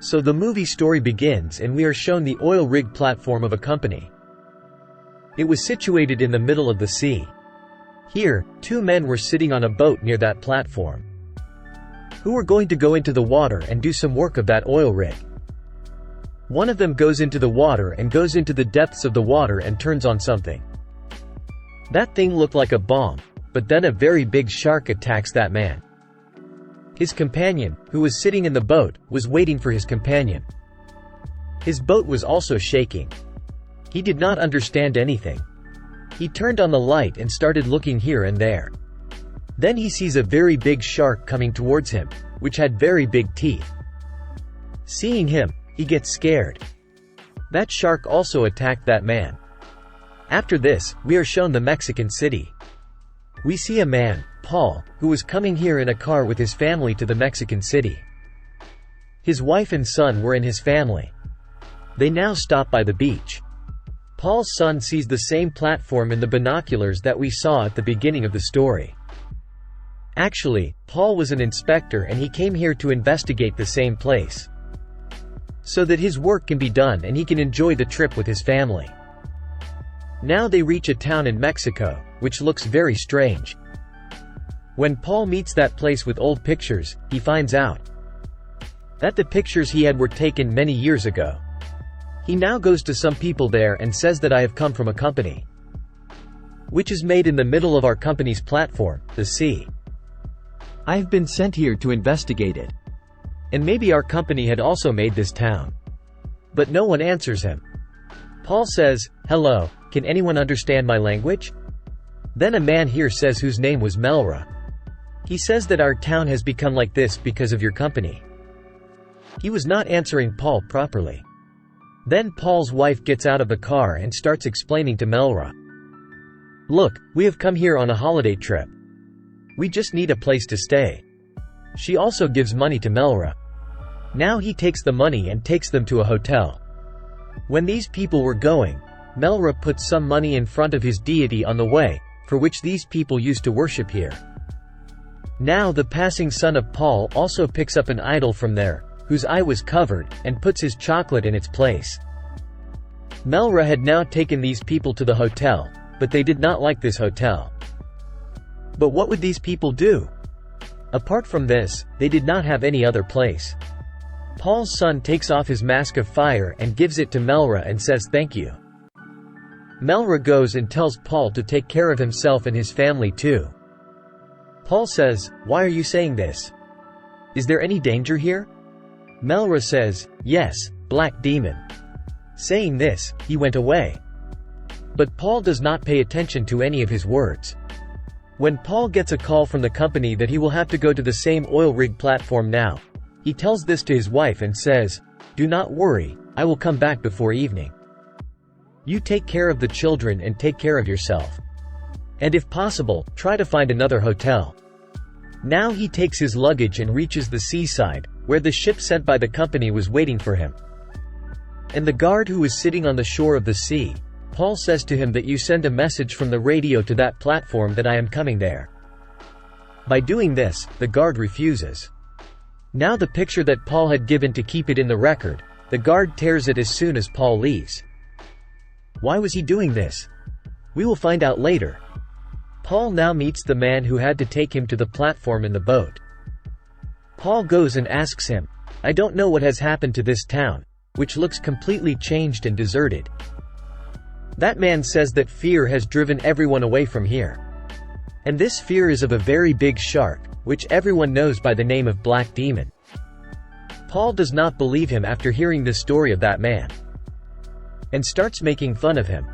So the movie story begins and we are shown the oil rig platform of a company. It was situated in the middle of the sea. Here, two men were sitting on a boat near that platform, who were going to go into the water and do some work of that oil rig. One of them goes into the water and goes into the depths of the water and turns on something. That thing looked like a bomb, but then a very big shark attacks that man. His companion, who was sitting in the boat, was waiting for his companion. His boat was also shaking. He did not understand anything. He turned on the light and started looking here and there. Then he sees a very big shark coming towards him, which had very big teeth. Seeing him, he gets scared. That shark also attacked that man. After this, we are shown the Mexican city. We see a man, Paul, who was coming here in a car with his family to the Mexican city. His wife and son were in his family. They now stop by the beach. Paul's son sees the same platform in the binoculars that we saw at the beginning of the story. Actually, Paul was an inspector and he came here to investigate the same place, so that his work can be done and he can enjoy the trip with his family. Now they reach a town in Mexico, which looks very strange. When Paul meets that place with old pictures, he finds out that the pictures he had were taken many years ago. He now goes to some people there and says that I have come from a company, which is made in the middle of our company's platform, the sea. I have been sent here to investigate it. And maybe our company had also made this town. But no one answers him. Paul says, "Hello, can anyone understand my language?" Then a man here says whose name was Melra. He says that our town has become like this because of your company. He was not answering Paul properly. Then Paul's wife gets out of the car and starts explaining to Melra. "Look, we have come here on a holiday trip. We just need a place to stay." She also gives money to Melra. Now he takes the money and takes them to a hotel. When these people were going, Melra put some money in front of his deity on the way, for which these people used to worship here. Now the passing son of Paul also picks up an idol from there, whose eye was covered, and puts his chocolate in its place. Melra had now taken these people to the hotel, but they did not like this hotel. But what would these people do? Apart from this, they did not have any other place. Paul's son takes off his mask of fire and gives it to Melra and says thank you. Melra goes and tells Paul to take care of himself and his family too. Paul says, "Why are you saying this? Is there any danger here?" Melra says, "Yes, black demon." Saying this, he went away. But Paul does not pay attention to any of his words. When Paul gets a call from the company that he will have to go to the same oil rig platform now, he tells this to his wife and says, "Do not worry, I will come back before evening. You take care of the children and take care of yourself. And if possible, try to find another hotel." Now he takes his luggage and reaches the seaside, where the ship sent by the company was waiting for him. And the guard who was sitting on the shore of the sea, Paul says to him that you send a message from the radio to that platform that I am coming there. By doing this, the guard refuses. Now the picture that Paul had given to keep it in the record, the guard tears it as soon as Paul leaves. Why was he doing this? We will find out later. Paul now meets the man who had to take him to the platform in the boat. Paul goes and asks him, "I don't know what has happened to this town, which looks completely changed and deserted." That man says that fear has driven everyone away from here. And this fear is of a very big shark, which everyone knows by the name of Black Demon. Paul does not believe him after hearing the story of that man, and starts making fun of him.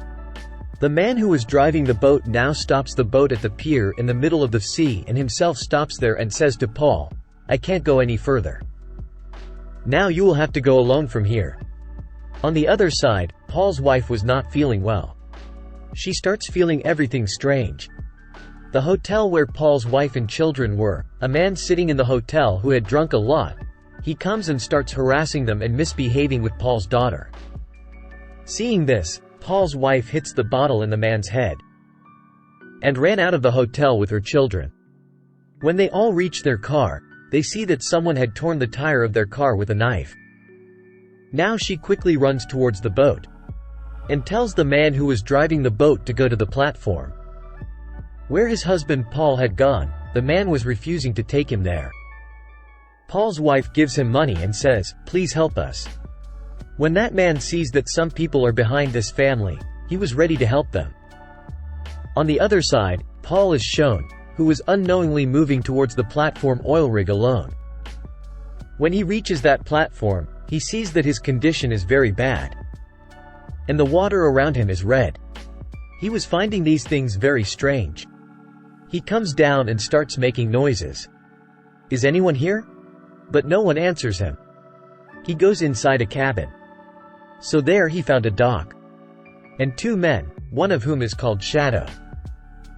The man who was driving the boat now stops the boat at the pier in the middle of the sea and himself stops there and says to Paul, "I can't go any further. Now you will have to go alone from here." On the other side, Paul's wife was not feeling well. She starts feeling everything strange. The hotel where Paul's wife and children were, a man sitting in the hotel who had drunk a lot, he comes and starts harassing them and misbehaving with Paul's daughter. Seeing this, Paul's wife hits the bottle in the man's head and ran out of the hotel with her children. When they all reach their car, they see that someone had torn the tire of their car with a knife. Now she quickly runs towards the boat and tells the man who was driving the boat to go to the platform. Where his husband Paul had gone, the man was refusing to take him there. Paul's wife gives him money and says, "Please help us." When that man sees that some people are behind this family, he was ready to help them. On the other side, Paul is shown, who was unknowingly moving towards the platform oil rig alone. When he reaches that platform, he sees that his condition is very bad, and the water around him is red. He was finding these things very strange. He comes down and starts making noises. Is anyone here? But no one answers him. He goes inside a cabin. So there he found a dog and two men, one of whom is called Shadow.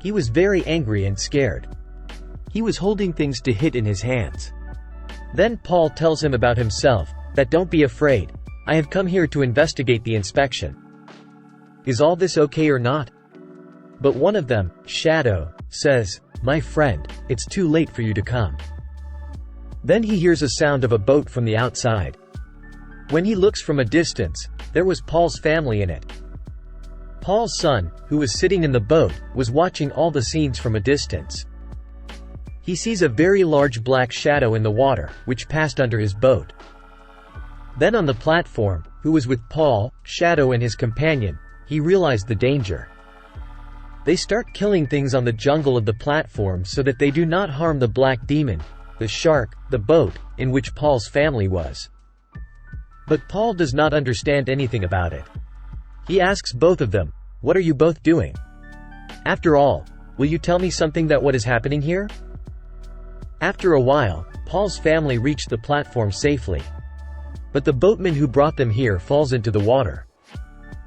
He was very angry and scared. He was holding things to hit in his hands. Then Paul tells him about himself, that don't be afraid, I have come here to investigate the inspection. Is all this okay or not? But one of them, Shadow, says, my friend, it's too late for you to come. Then he hears a sound of a boat from the outside. When he looks from a distance, there was Paul's family in it. Paul's son, who was sitting in the boat, was watching all the scenes from a distance. He sees a very large black shadow in the water, which passed under his boat. Then on the platform, who was with Paul, Shadow and his companion, he realized the danger. They start killing things on the jungle of the platform so that they do not harm the black demon, the shark, the boat, in which Paul's family was. But Paul does not understand anything about it. He asks both of them, what are you both doing? After all, will you tell me something that what is happening here? After a while, Paul's family reached the platform safely. But the boatman who brought them here falls into the water.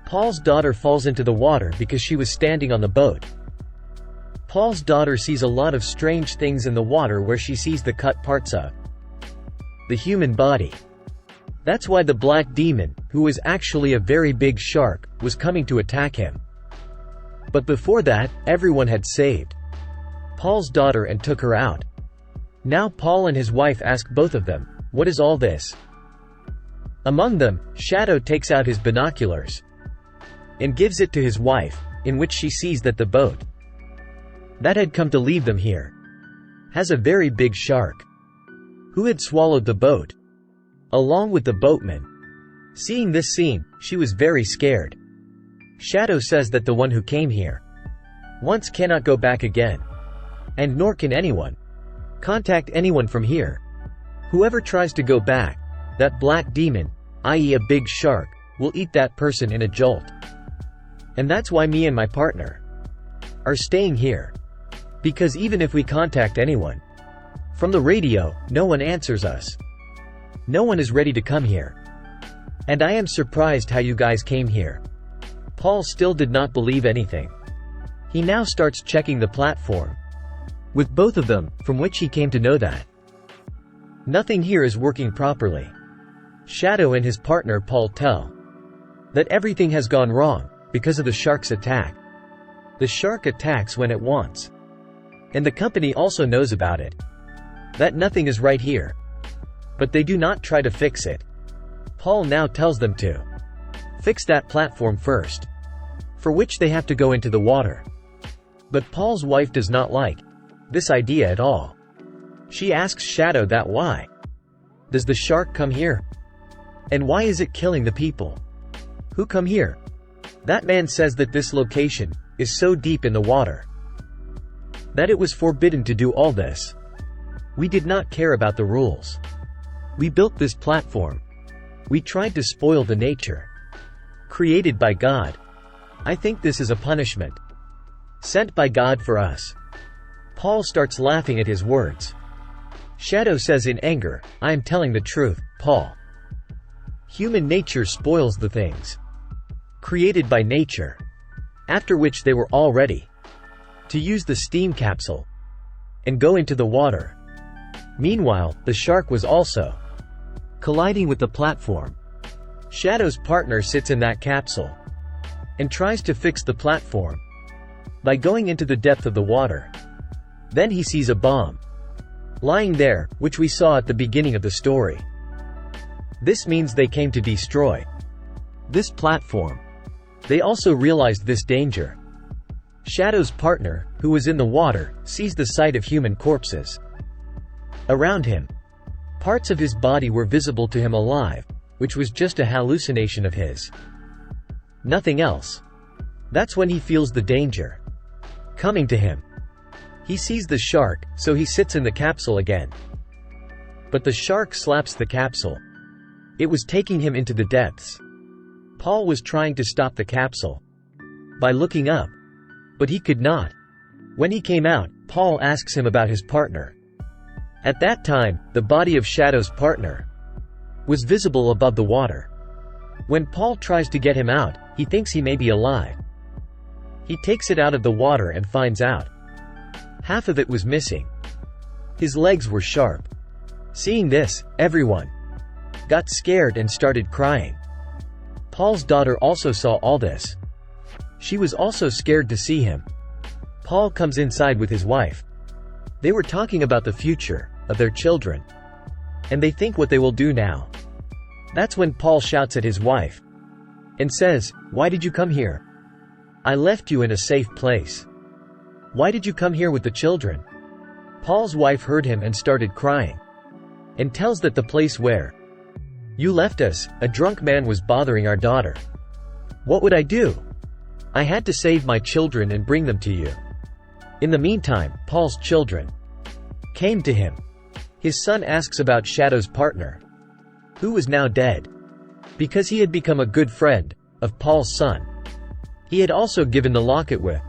Paul's daughter falls into the water because she was standing on the boat. Paul's daughter sees a lot of strange things in the water where she sees the cut parts of the human body. That's why the black demon, who was actually a very big shark, was coming to attack him. But before that, everyone had saved Paul's daughter and took her out. Now Paul and his wife ask both of them, what is all this? Among them, Shadow takes out his binoculars and gives it to his wife, in which she sees that the boat that had come to leave them here has a very big shark who had swallowed the boat, along with the boatman. Seeing this scene, she was very scared. Shadow says that the one who came here once cannot go back again, and nor can anyone contact anyone from here. Whoever tries to go back, that black demon, i.e. a big shark, will eat that person in a jolt. And that's why me and my partner are staying here. Because even if we contact anyone from the radio, no one answers us. No one is ready to come here. And I am surprised how you guys came here. Paul still did not believe anything. He now starts checking the platform with both of them, from which he came to know that nothing here is working properly. Shadow and his partner Paul tell that everything has gone wrong because of the shark's attack. The shark attacks when it wants. And the company also knows about it. That nothing is right here. But they do not try to fix it. Paul now tells them to fix that platform first, for which they have to go into the water. But Paul's wife does not like this idea at all. She asks Shadow that why does the shark come here? And why is it killing the people who come here? That man says that this location is so deep in the water that it was forbidden to do all this. We did not care about the rules. We built this platform. We tried to spoil the nature created by God. I think this is a punishment sent by God for us. Paul starts laughing at his words. Shadow says in anger, I am telling the truth, Paul. Human nature spoils the things created by nature. After which they were all ready to use the steam capsule and go into the water. Meanwhile, the shark was also colliding with the platform. Shadow's partner sits in that capsule and tries to fix the platform by going into the depth of the water. Then he sees a bomb lying there, which we saw at the beginning of the story. This means they came to destroy this platform. They also realized this danger. Shadow's partner, who was in the water, sees the sight of human corpses around him. Parts of his body were visible to him alive, which was just a hallucination of his. Nothing else. That's when he feels the danger coming to him. He sees the shark, so he sits in the capsule again. But the shark slaps the capsule. It was taking him into the depths. Paul was trying to stop the capsule by looking up, but he could not. When he came out, Paul asks him about his partner. At that time, the body of Shadow's partner was visible above the water. When Paul tries to get him out, he thinks he may be alive. He takes it out of the water and finds out half of it was missing. His legs were sharp. Seeing this, everyone got scared and started crying. Paul's daughter also saw all this. She was also scared to see him. Paul comes inside with his wife. They were talking about the future of their children, and they think what they will do now. That's when Paul shouts at his wife and says, "Why did you come here? I left you in a safe place. Why did you come here with the children?" Paul's wife heard him and started crying, and tells that the place where you left us, a drunk man was bothering our daughter. What would I do? I had to save my children and bring them to you. In the meantime, Paul's children came to him. His son asks about Shadow's partner, who was now dead, because he had become a good friend of Paul's son. He had also given the locket with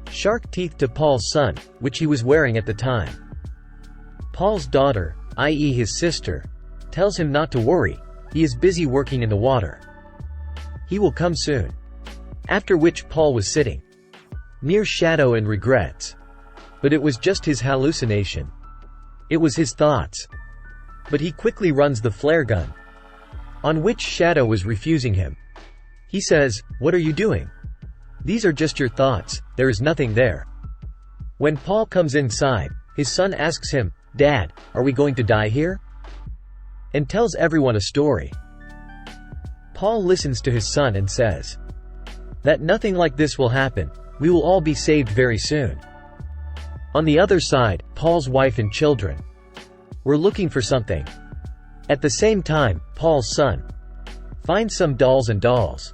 shark teeth to Paul's son, which he was wearing at the time. Paul's daughter, i.e. his sister, tells him not to worry, he is busy working in the water. He will come soon. After which Paul was sitting near Shadow and regrets. But it was just his hallucination. It was his thoughts. But he quickly runs the flare gun, on which Shadow was refusing him. He says, "What are you doing? These are just your thoughts, there is nothing there." When Paul comes inside, his son asks him, "Dad, are we going to die here?" and tells everyone a story. Paul listens to his son and says that nothing like this will happen, we will all be saved very soon. On the other side, Paul's wife and children were looking for something. At the same time, Paul's son finds some dolls and dolls.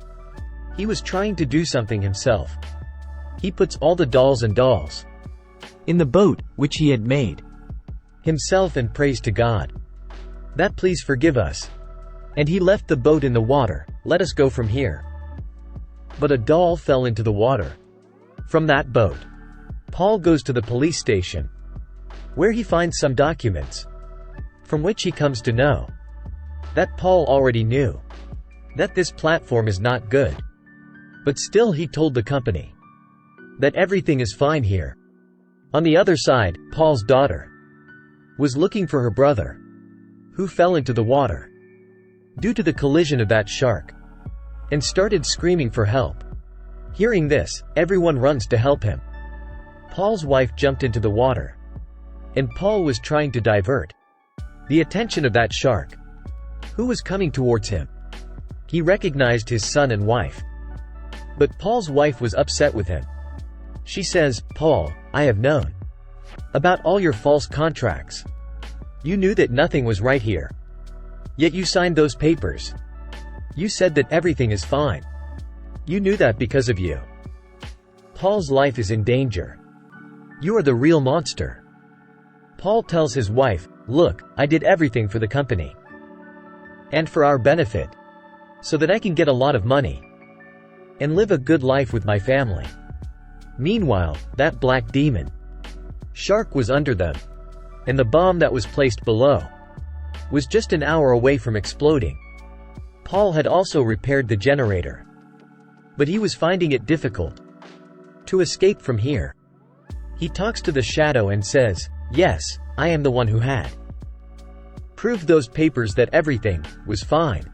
He was trying to do something himself. He puts all the dolls in the boat, which he had made himself, and prays to God that please forgive us. And he left the boat in the water, let us go from here. But a doll fell into the water from that boat. Paul goes to the police station, where he finds some documents, from which he comes to know that Paul already knew that this platform is not good. But still he told the company that everything is fine here. On the other side, Paul's daughter was looking for her brother, who fell into the water due to the collision of that shark, and started screaming for help. Hearing this, everyone runs to help him. Paul's wife jumped into the water, and Paul was trying to divert the attention of that shark, who was coming towards him. He recognized his son and wife, but Paul's wife was upset with him. She says, "Paul, I have known about all your false contracts. You knew that nothing was right here. Yet you signed those papers. You said that everything is fine. You knew that because of you. Paul's life is in danger. You are the real monster." Paul tells his wife, "Look, I did everything for the company and for our benefit, so that I can get a lot of money and live a good life with my family." Meanwhile, that black demon shark was under them, and the bomb that was placed below was just an hour away from exploding. Paul had also repaired the generator, but he was finding it difficult to escape from here. He talks to the Shadow and says, "Yes, I am the one who had proved those papers that everything was fine.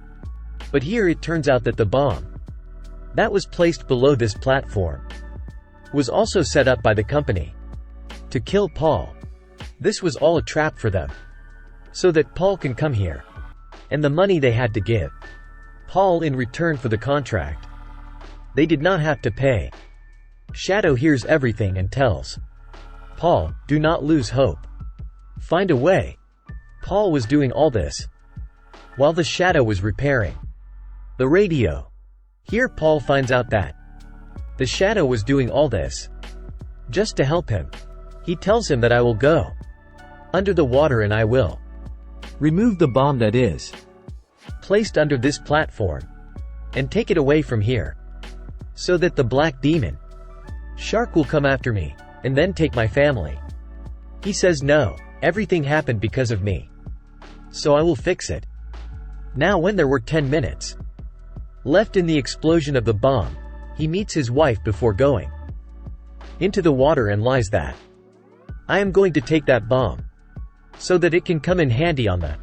But here it turns out that the bomb that was placed below this platform was also set up by the company to kill Paul. This was all a trap for them, so that Paul can come here and the money they had to give Paul in return for the contract. They did not have to pay. Shadow hears everything and tells Paul, do not lose hope. Find a way. Paul was doing all this while the Shadow was repairing the radio. Here Paul finds out that the Shadow was doing all this just to help him. He tells him that I will go under the water and I will remove the bomb that is placed under this platform and take it away from here, so that the black demon shark will come after me and then take my family. He says no, everything happened because of me, so I will fix it. Now when there were 10 minutes left in the explosion of the bomb, he meets his wife before going into the water and lies that I am going to take that bomb so that it can come in handy on the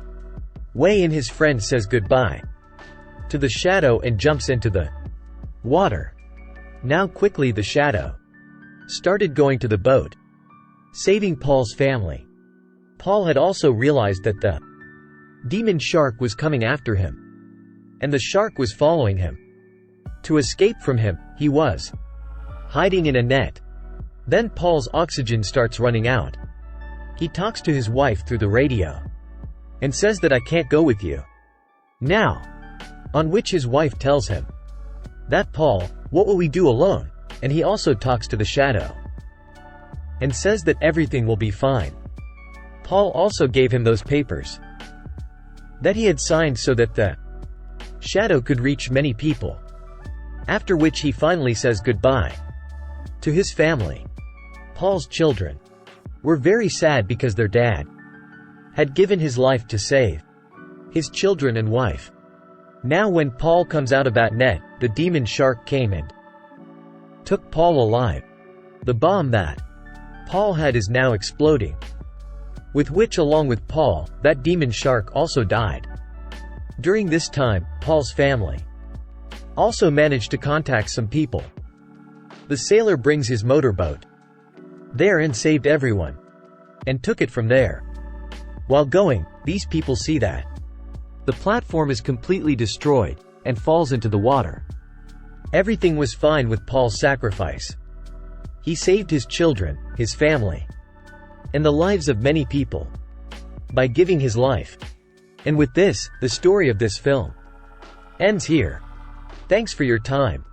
way, and his friend says goodbye to the Shadow and jumps into the water. Now quickly the Shadow started going to the boat, saving Paul's family. Paul had also realized that the demon shark was coming after him, and the shark was following him. To escape from him, he was hiding in a net. Then Paul's oxygen starts running out. He talks to his wife through the radio and says that I can't go with you now, on which his wife tells him that Paul, what will we do alone? And he also talks to the Shadow and says that everything will be fine. Paul also gave him those papers that he had signed so that the Shadow could reach many people, after which he finally says goodbye to his family. Paul's children were very sad because their dad had given his life to save his children and wife. Now when Paul comes out of that net, the demon shark came and took Paul alive. The bomb that Paul had is now exploding, with which along with Paul, that demon shark also died. During this time, Paul's family also managed to contact some people. The sailor brings his motorboat there and saved everyone, and took it from there. While going, these people see that the platform is completely destroyed, and falls into the water. Everything was fine with Paul's sacrifice. He saved his children, his family, and the lives of many people by giving his life. And with this, the story of this film ends here. Thanks for your time.